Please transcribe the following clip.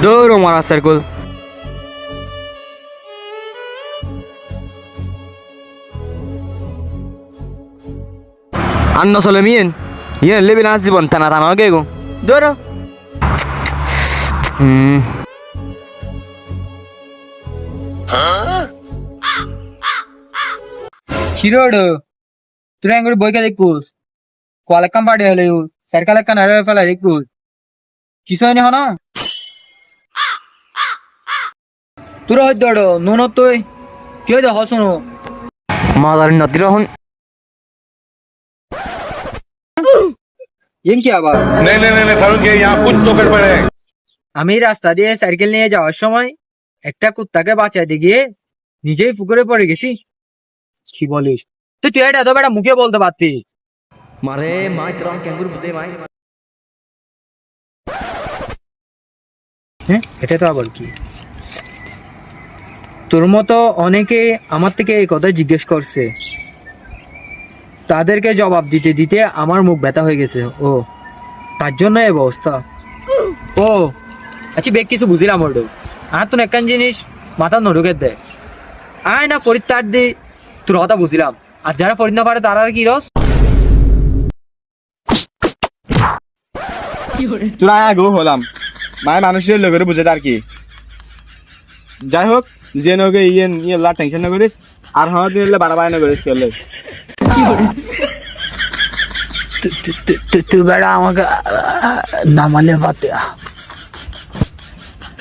দৌড়ো মারা সার্কুল আন্ন চলে মিয়েন ইয়ে লেবি নাচ জীবন টানা টানা গে গো দৌড়ো শিরোড তুই আঙ্গুর বইকে দেখুস কোয়ালেকাম পাড়ে হলে সার্কালেকান হারে ফেলা দেখুস কিছু হয়নি হনা তোরা হয়তো নুন তুই কে দেখ শুনো মাদার নদীর হন ইন কি আবার नहीं नहीं नहीं सारुण के यहाँ कुछ तो गड़बड़ है। আমি রাস্তা দিয়ে সাইকেল নিয়ে যাওয়ার সময় একটা কুত্তাকে বাঁচাইতে গিয়ে নিজেই পুকুরে পড়ে গেছি কি বলিস তুই তুই এটা তো বেটা মুখে বলতে পারতি মারে মাই তোর ক্যাঙ্গুর বুঝে মাই হ্যাঁ এটা তো আবার কি তোর মতো অনেকে আমার থেকে এই কথা জিজ্ঞেস করছে তাদেরকে জবাব দিতে দিতে আমার মুখ ব্যথা হয়ে গেছে ও তার জন্য এই অবস্থা ও আচ্ছা বেগ কিছু বুঝিলাম ওর আর তোর একখান জিনিস মাথা নড়ুকে দেয় আয় না ফরিদ তার দি তোর কথা বুঝিলাম আর যারা ফরিদ না পারে তারা আর কি রস তোরা আগেও হলাম মায়ের মানুষের লোকের বুঝে আর কি যাই হোক যে নগে ইয়ে টেনশন না করিস আর হওয়া দিলে বাড়াবাড়ি না করিস করলে তুই বেড়া আমাকে নামালে পাতে